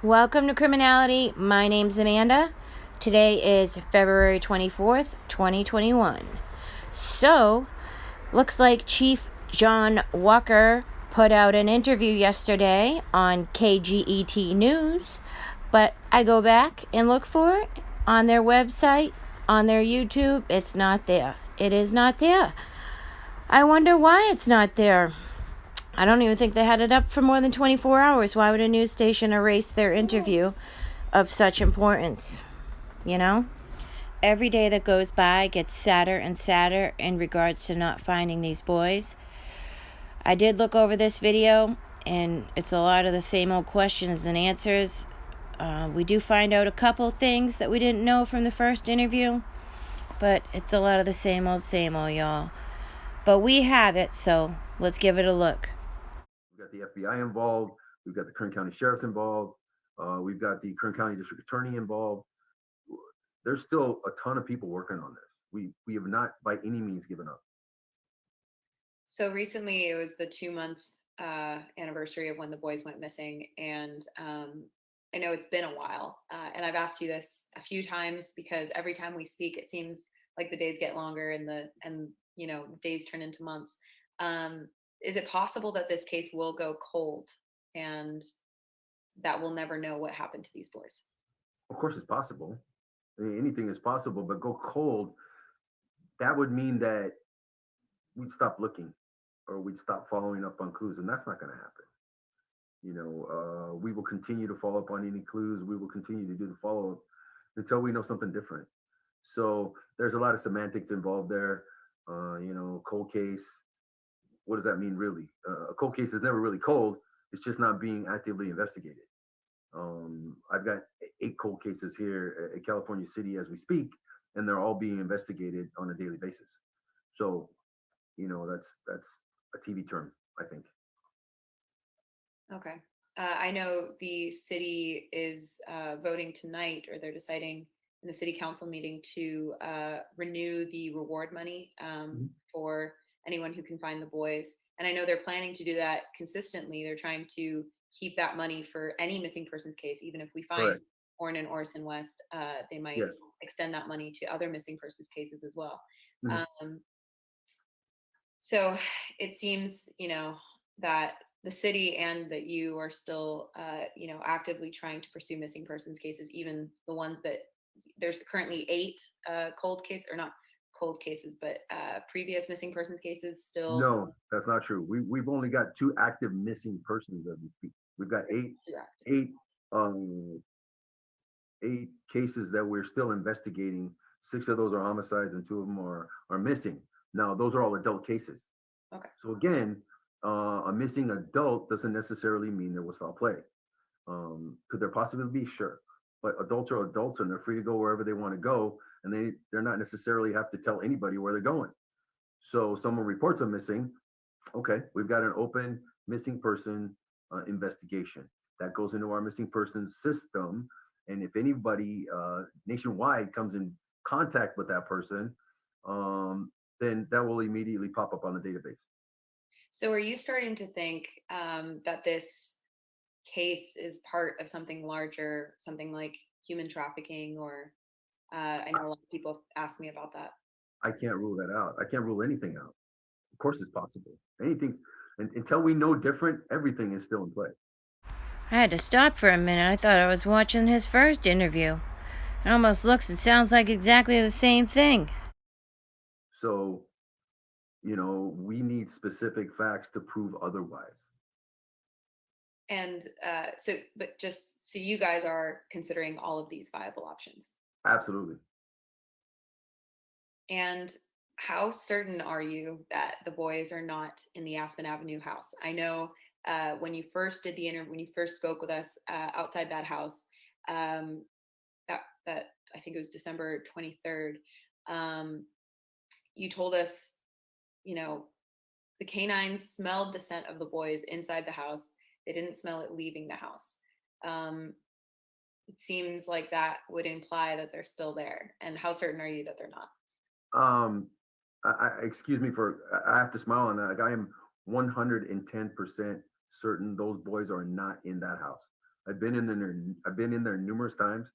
Welcome to Criminality. My name's Amanda. Today is February 24th, 2021. So, looks like Chief John Walker put out an interview yesterday on KGET News, but I go back and look for it on their website, on their YouTube. It's not there. It is not there. I wonder why it's not there. I don't even think they had it up for more than 24 hours. Why would a news station erase their interview of such importance? You know? Every day that goes by gets sadder and sadder in regards to not finding these boys. I did look over this video, and it's a lot of the same old questions and answers. We do find out a couple things that we didn't know from the first interview, but it's a lot of the same old, y'all. But we have it, so let's give it a look. We've got the FBI involved. We've got the Kern County Sheriff's involved. We've got the Kern County District Attorney involved. There's still a ton of people working on this. We have not by any means given up. So recently, it was the 2-month anniversary of when the boys went missing, and I know it's been a while. And I've asked you this a few times because every time we speak, it seems like the days get longer and the days turn into months. Is it possible that this case will go cold and that we'll never know what happened to these boys? Of course, it's possible. I mean, anything is possible, but go cold, that would mean that we'd stop looking or we'd stop following up on clues, and that's not going to happen. We will continue to follow up on any clues. We will continue to do the follow up until we know something different. So there's a lot of semantics involved there. Cold case. What does that mean, really? A cold case is never really cold. It's just not being actively investigated. I've got 8 cold cases here at California City as we speak, and they're all being investigated on a daily basis. So, that's a TV term, I think. Okay. I know the city is voting tonight, or they're deciding in the city council meeting to renew the reward money for anyone who can find the boys. And I know they're planning to do that consistently. They're trying to keep that money for any missing persons case. Even if we find Correct. Orrin and Orson West, they might Yes. extend that money to other missing persons cases as well. Mhm. So it seems, that the city and that you are still, actively trying to pursue missing persons cases, even the ones that there's currently 8 cold case, or not cold cases, but previous missing persons cases still. No, that's not true. We've only got 2 active missing persons as we speak. We've got 8 um 8 cases that we're still investigating. 6 of those are homicides and 2 of them are missing. Now, those are all adult cases. Okay. So again, a missing adult doesn't necessarily mean there was foul play. Could there possibly be? Sure. But adults are adults and they're free to go wherever they want to go. And they're not necessarily have to tell anybody where they're going. So someone reports a missing. Okay, we've got an open missing person investigation that goes into our missing persons system. And if anybody nationwide comes in contact with that person, then that will immediately pop up on the database. So are you starting to think that this case is part of something larger, something like human trafficking, or I know a lot of people ask me about that. I can't rule that out. I can't rule anything out. Of course, it's possible. Anything, until we know different, everything is still in play. I had to stop for a minute. I thought I was watching his first interview. It almost looks and sounds like exactly the same thing. So, we need specific facts to prove otherwise. And but just so you guys are considering all of these viable options. Absolutely. And how certain are you that the boys are not in the Aspen Avenue house? I know when you first did the interview, when you first spoke with us outside that house, that I think it was December 23rd, you told us, the canines smelled the scent of the boys inside the house. They didn't smell it leaving the house. It seems like that would imply that they're still there. And how certain are you that they're not? Excuse me I have to smile on that. Like, I am 110% certain those boys are not in that house. I've been in there numerous times.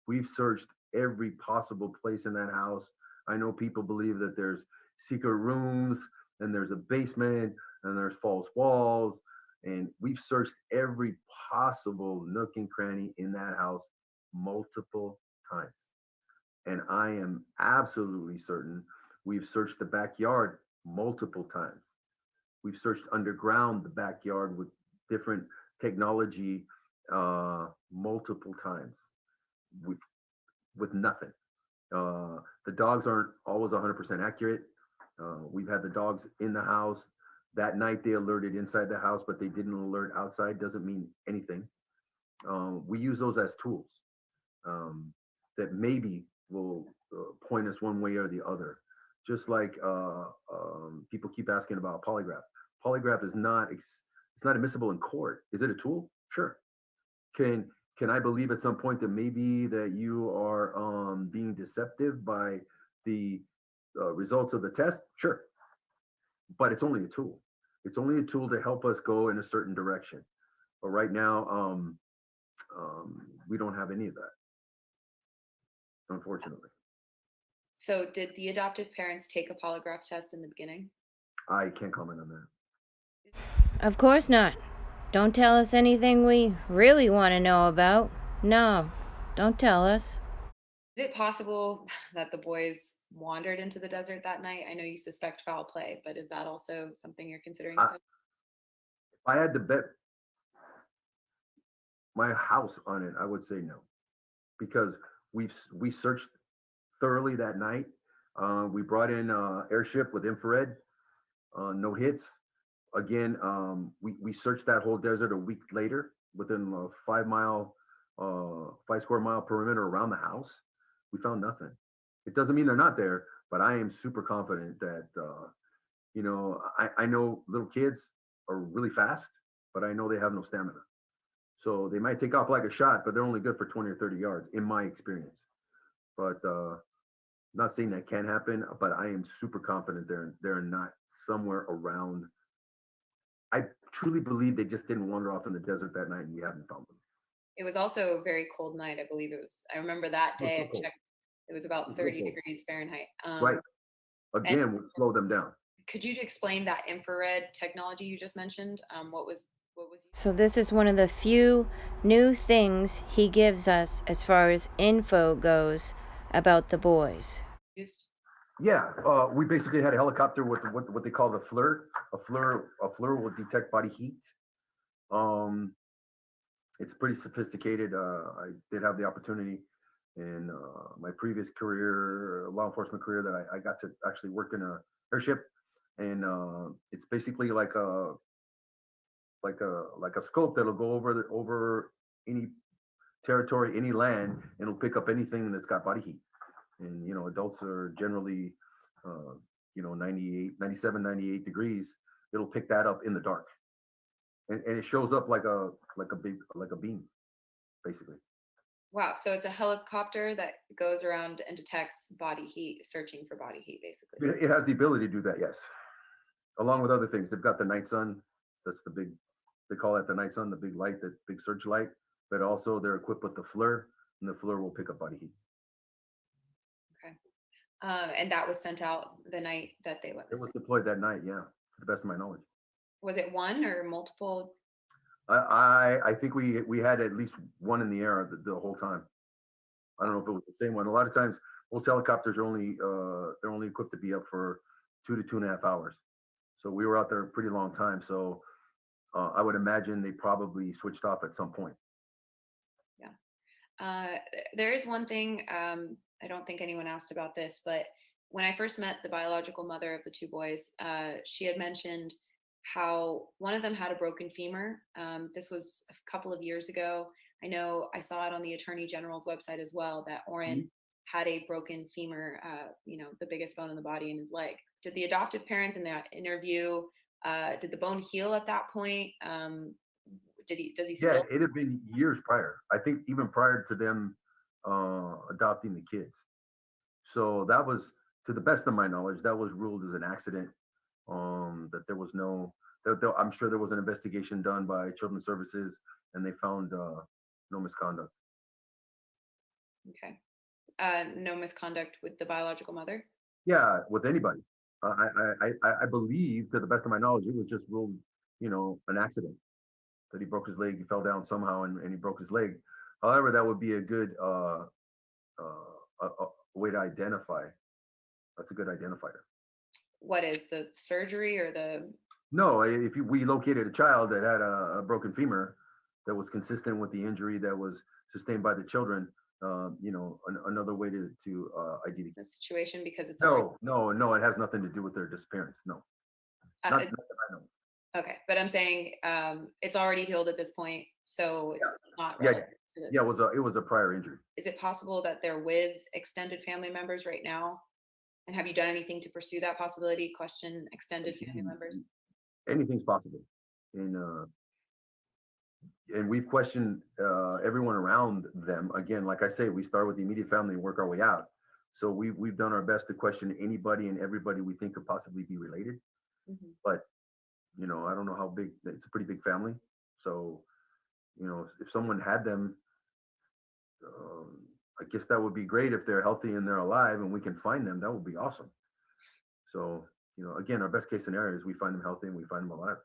We've searched every possible place in that house. I know people believe that there's secret rooms and there's a basement and there's false walls. And we've searched every possible nook and cranny in that house multiple times. And I am absolutely certain we've searched the backyard multiple times. We've searched underground the backyard with different technology multiple times with nothing. The dogs aren't always 100% accurate. We've had the dogs in the house. That night they alerted inside the house, but they didn't alert outside. Doesn't mean anything. We use those as tools that maybe will point us one way or the other. Just like people keep asking about polygraph. Polygraph is not it's not admissible in court. Is it a tool? Sure. Can I believe at some point that maybe that you are being deceptive by the results of the test? Sure, but it's only a tool. It's only a tool to help us go in a certain direction. But right now, we don't have any of that, unfortunately. So, did the adoptive parents take a polygraph test in the beginning? I can't comment on that. Of course not. Don't tell us anything we really want to know about. No, don't tell us. Is it possible that the boys wandered into the desert that night? I know you suspect foul play, but is that also something you're considering? If I had to bet my house on it, I would say no, because we searched thoroughly that night. We brought in airship with infrared, no hits. Again, we searched that whole desert a week later within a 5 square mile perimeter around the house. We found nothing. It doesn't mean they're not there, but I am super confident that, I know little kids are really fast, but I know they have no stamina. So they might take off like a shot, but they're only good for 20 or 30 yards in my experience. But not saying that can happen, but I am super confident they're not somewhere around. I truly believe they just didn't wander off in the desert that night and we haven't found them. It was also a very cold night. I believe it was. I remember that It was day so I cold. checked. It was about It was so 30 cold. degrees Fahrenheit. Right. And Again, would slow them down. could you explain that infrared technology you just mentioned? What was So, this is one of the few new things he gives us as far as info goes about the boys. used? Yeah, we basically had a helicopter with what they call the FLIR. A FLIR will detect body heat. Um, it's pretty sophisticated. I did have the opportunity in my previous career, law enforcement career, that I got to actually work in a airship, and it's basically like a scope that'll go over any territory, any land, and it'll pick up anything that's got body heat. And adults are generally 98, 97, 98 degrees. It'll pick that up in the dark, and it shows up like a beam, basically. Wow. So it's a helicopter that goes around and detects body heat, searching for body heat, basically. It has the ability to do that, yes, along with other things. They've got the night sun. That's the big, they call that the night sun, the big light, the big search light. But also they're equipped with the FLIR, and the FLIR will pick up body heat. Okay. And that was sent out the night that they went It was missing. deployed that night, yeah, to the best of my knowledge. Was it one or multiple? I think we had at least one in the air the whole time. I don't know if it was the same one. A lot of times, most helicopters are they're only equipped to be up for 2 to 2.5 hours. So we were out there a pretty long time. So I would imagine they probably switched off at some point. Yeah. There is one thing, I don't think anyone asked about this, but when I first met the biological mother of the two boys, she had mentioned how one of them had a broken femur. This was a couple of years ago. I know I saw it on the Attorney General's website as well that Oren had a broken femur, the biggest bone in the body in his leg. Did the adoptive parents in that interview, did the bone heal at that point? Does he Yeah, still? it had been years prior. I think even prior to them adopting the kids. So that was, to the best of my knowledge, that was ruled as an accident. That there was no, I'm sure there was an investigation done by Children's Services, and they found no misconduct. Okay. No misconduct with the biological mother? Yeah, with anybody. I believe, to the best of my knowledge, it was just ruled, an accident, that he broke his leg. He fell down somehow and he broke his leg. However, that would be a good way to identify. That's a good identifier. What is the surgery or the? No, if we located a child that had a broken femur that was consistent with the injury that was sustained by the children, another way to ID The situation, because it's no, it has nothing to do with their disappearance. No, not that I know. Okay, but I'm saying it's already healed at this point, so it's not Yeah, relevant to this. yeah, it was a prior injury. Is it possible that they're with extended family members right now? And have you done anything to pursue that possibility? Question extended family members. Anything's possible, and we've questioned everyone around them. Again, like I say, we start with the immediate family and work our way out. So we've done our best to question anybody and everybody we think could possibly be related. Mm-hmm. But I don't know how big. It's a pretty big family. So if someone had them, I guess that would be great if they're healthy and they're alive and we can find them. That would be awesome. So again, our best case scenario is we find them healthy and we find them alive.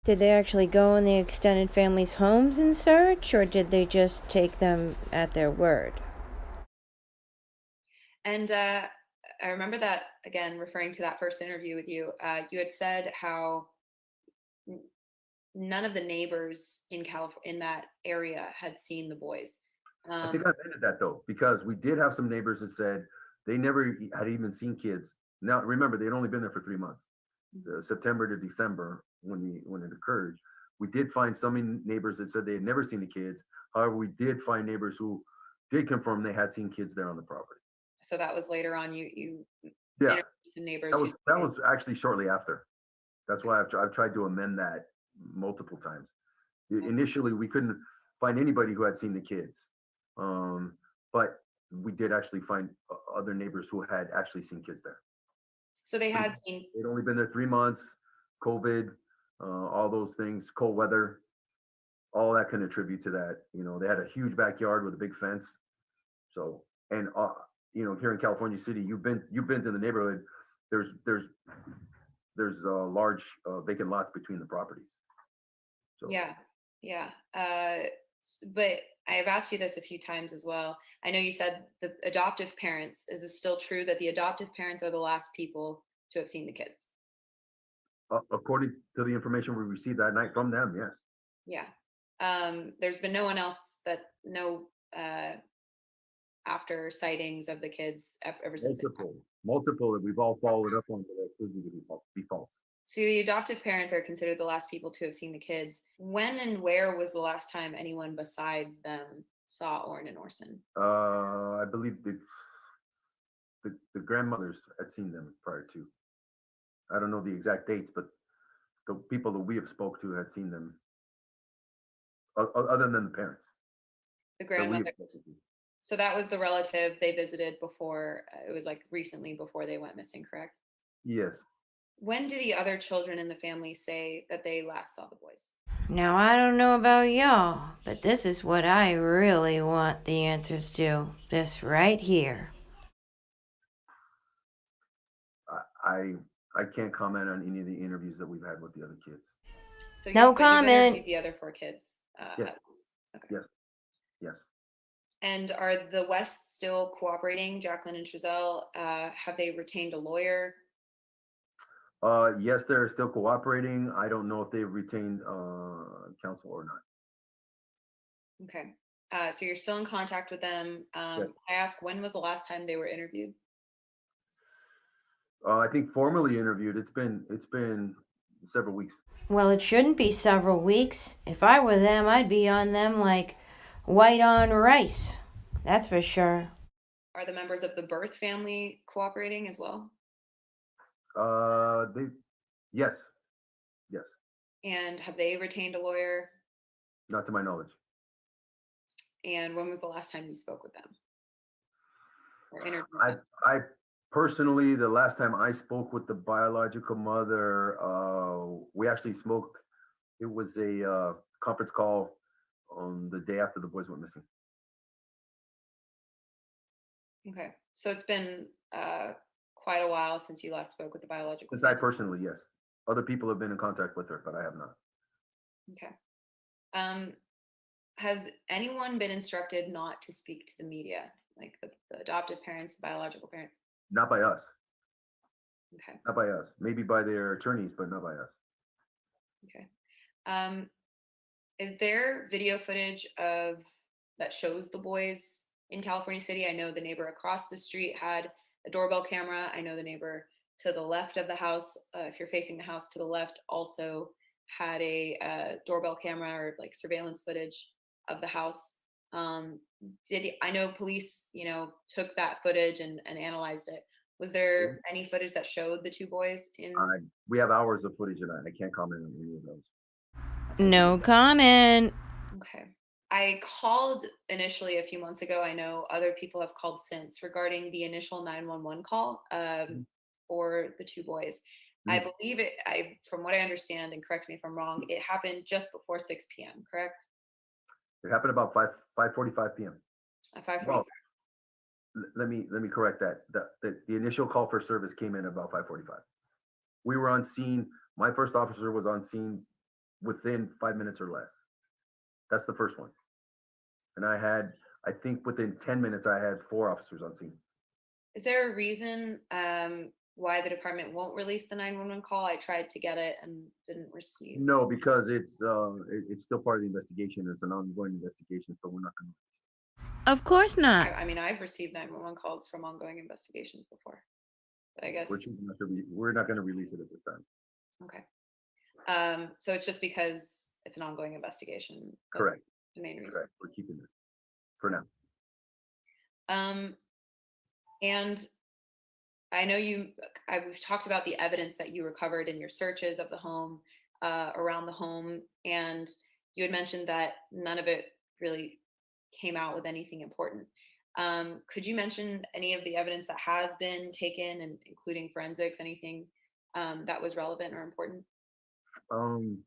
Did they actually go in the extended family's homes and search, or did they just take them at their word? And I remember that, again, referring to that first interview with you, you had said how none of the neighbors in that area had seen the boys. I think I amended that though, because we did have some neighbors that said they never had even seen kids. Now, remember, they had only been there for 3 months, September to December, when it occurred. We did find some neighbors that said they had never seen the kids. However, we did find neighbors who did confirm they had seen kids there on the property. So that was later on. You yeah, the neighbors. That was actually shortly after. That's why I've tried to amend that multiple times. Okay. Initially, we couldn't find anybody who had seen the kids, but we did actually find other neighbors who had actually seen kids there. So they had seen. They'd only been there 3 months. COVID, all those things, cold weather, all that can attribute to that. They had a huge backyard with a big fence. So, and here in California City, you've been to the neighborhood. There's large vacant lots between the properties. So yeah. But I have asked you this a few times as well. I know you said the adoptive parents. Is it still true that the adoptive parents are the last people to have seen the kids? According to the information we received that night from them, yes. Yeah. There's been no one else after sightings of the kids ever since. Multiple that we've all followed up on that proving to be false. So the adoptive parents are considered the last people to have seen the kids. When and where was the last time anyone besides them saw Orrin and Orson? I believe the grandmothers had seen them prior to. I don't know the exact dates, but the people that we have spoke to had seen them, other than the parents. The grandmothers. So that was the relative they visited before. It was like recently before they went missing, correct? Yes. When do the other children in the family say that they last saw the boys? Now, I don't know about y'all, but this is what I really want the answers to. This right here. I can't comment on any of the interviews that we've had with the other kids. So no comment. The other 4 kids. Yes. Okay. Yes. And are the Wests still cooperating, Jacqueline and Trezell? Have they retained a lawyer? Yes, they're still cooperating. I don't know if they've retained counsel or not. Okay. So you're still in contact with them. Yes. I ask, when was the last time they were interviewed? I think formally interviewed. It's been several weeks. Well, it shouldn't be several weeks. If I were them, I'd be on them like white on rice. That's for sure. Are the members of the birth family cooperating as well? Yes. And have they retained a lawyer? Not to my knowledge. And when was the last time you spoke with them? Or interviewed them? I personally, the last time I spoke with the biological mother, we actually spoke. It was a conference call on the day after the boys went missing. Okay. So it's been quite a while since you last spoke with the biological Since I parent. personally, yes. Other people have been in contact with her, but I have not. Okay. Um, has anyone been instructed not to speak to the media, like the adoptive parents, the biological parents? Not by us. Okay. Not by us. Maybe by their attorneys, but not by us. Okay. Um, is there video footage of that shows the boys in California City? I know the neighbor across the street had a doorbell camera. I know the neighbor to the left of the house, if you're facing the house to the left, also had a doorbell camera or like surveillance footage of the house. Um, I know police, took that footage and analyzed it. Was there any footage that showed the two boys in? We have hours of footage of that. I can't comment on any of those. No comment. Okay. I called initially a few months ago. I know other people have called since regarding the initial 911 call for the two boys. I Mhm. believe from what I understand, and correct me if I'm wrong, it happened just before 6 p.m., correct? It happened about 5:45 p.m. At 5:45. Well, let me correct that. The initial call for service came in about 5:45. We were on scene. My first officer was on scene within 5 minutes or less. That's the first one. And I think within 10 minutes, I had 4 officers on scene. Is there a reason why the department won't release the 911 call? I tried to get it and didn't receive. No, because it's still part of the investigation. It's an ongoing investigation, so we're not going to. Of course not. I mean, I've received 911 calls from ongoing investigations before, but I guess We're not going to release it at this time. okay. So it's just because it's an ongoing investigation. That's Correct. the main reason. Correct. We're keeping it for now. And I know we've talked about the evidence that you recovered in your searches of the home, around the home, and you had mentioned that none of it really came out with anything important. Could you mention any of the evidence that has been taken, and including forensics, anything that was relevant or important? Um,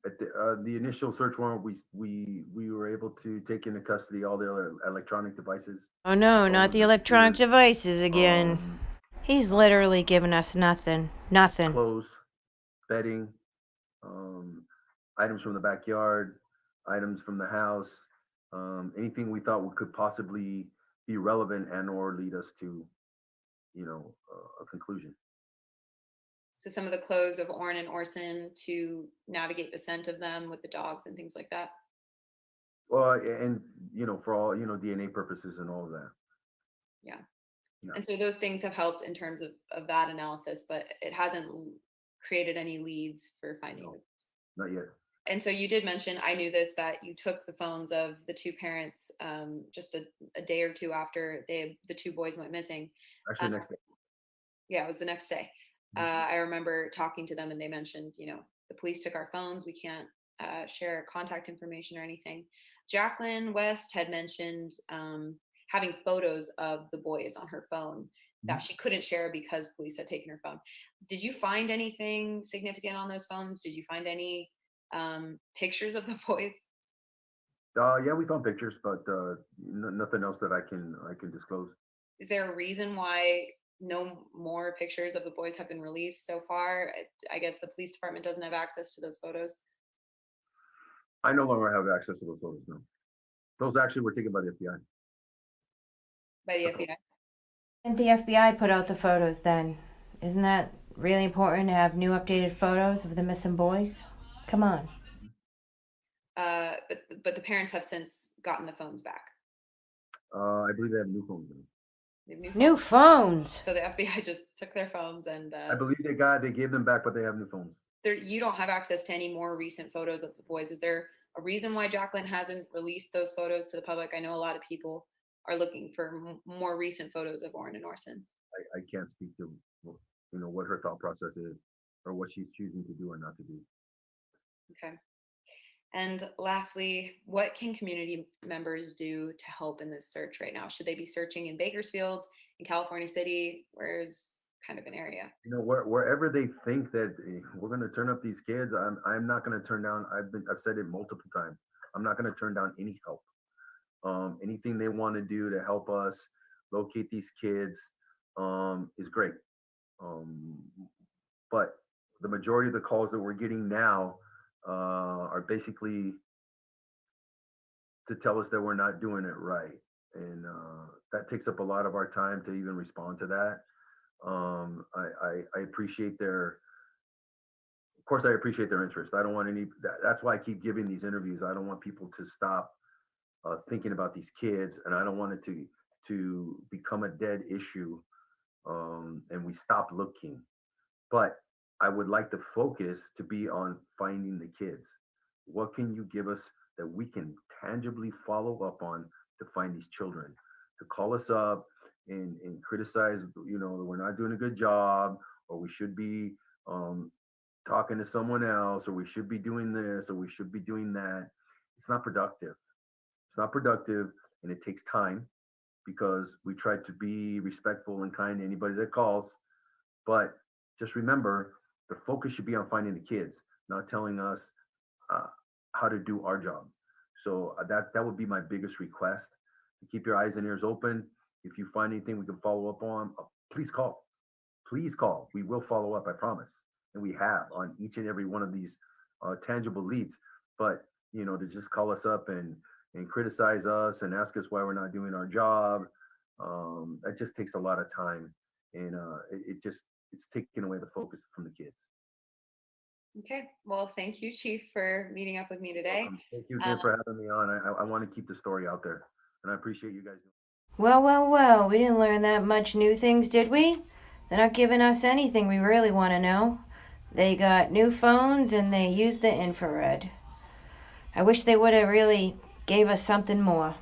at the initial search warrant, we were able to take into custody all the electronic devices. Oh no, not phones, the the electronic computers, devices again. He's literally given us nothing. Nothing. clothes, bedding, um, items from the backyard, items from the house, anything we thought could possibly be relevant and or lead us to, a conclusion. So some of the clothes of Orrin and Orson to navigate the scent of them with the dogs and things like that. Well, and for all DNA purposes and all of that. Yeah. Yeah. And so those things have helped in terms of that analysis, but it hasn't created any leads for finding No, them. not yet. And so you did mention, I knew this, that you took the phones of the two parents just a day or two after the two boys went missing. Actually, next day. Yeah, it was the next day. I remember talking to them and they mentioned, the police took our phones. We can't share contact information or anything. Jacqueline West had mentioned having photos of the boys on her phone that she couldn't share because police had taken her phone. Did you find anything significant on those phones? Did you find any pictures of the boys? Yeah, we found pictures, but nothing else that I can disclose. Is there a reason why no more pictures of the boys have been released so far? I guess the police department doesn't have access to those photos. I no longer have access to those photos. No, those actually were taken by the FBI. By the FBI? Didn't the FBI put out the photos then? Isn't that really important to have new updated photos of the missing boys? Come on. But the parents have since gotten the phones back. I believe they have new phones now. They have New phones. So the FBI just took their phones and I believe they gave them back, but they have new phones. You don't have access to any more recent photos of the boys. Is there a reason why Jacqueline hasn't released those photos to the public? I know a lot of people are looking for more recent photos of Orrin and Orson. I can't speak to what her thought process is or what she's choosing to do or not to do. Okay. And lastly, what can community members do to help in this search right now? Should they be searching in Bakersfield, in California City? Where's kind of an area. Wherever they think that we're going to turn up these kids, I'm not going to turn down. I've said it multiple times. I'm not going to turn down any help. Anything they want to do to help us locate these kids is great. But the majority of the calls that we're getting now are basically to tell us that we're not doing it right, and that takes up a lot of our time to even respond to that. I appreciate of course, I appreciate their interest. I don't want that's why I keep giving these interviews. I don't want people to stop thinking about these kids, and I don't want it to become a dead issue, and we stop looking. But I would like the focus to be on finding the kids. What can you give us that we can tangibly follow up on to find these children? To call us up and criticize, that we're not doing a good job, or we should be talking to someone else, or we should be doing this, or we should be doing that. It's not productive. It's not productive, and it takes time because we try to be respectful and kind to anybody that calls. But just remember, the focus should be on finding the kids, not telling us how to do our job. So that would be my biggest request. Keep your eyes and ears open. If you find anything we can follow up on, please call. Please call. We will follow up, I promise. And we have on each and every one of these tangible leads. But to just call us up and criticize us and ask us why we're not doing our job, that just takes a lot of time, and it's taking away the focus from the kids. Okay. Well, thank you, Chief, for meeting up with me today. Thank you again for having me on. I want to keep the story out there, and I appreciate you guys. Well, we didn't learn that much new things, did we? They're not giving us anything we really want to know. They got new phones and they use the infrared. I wish they would have really gave us something more.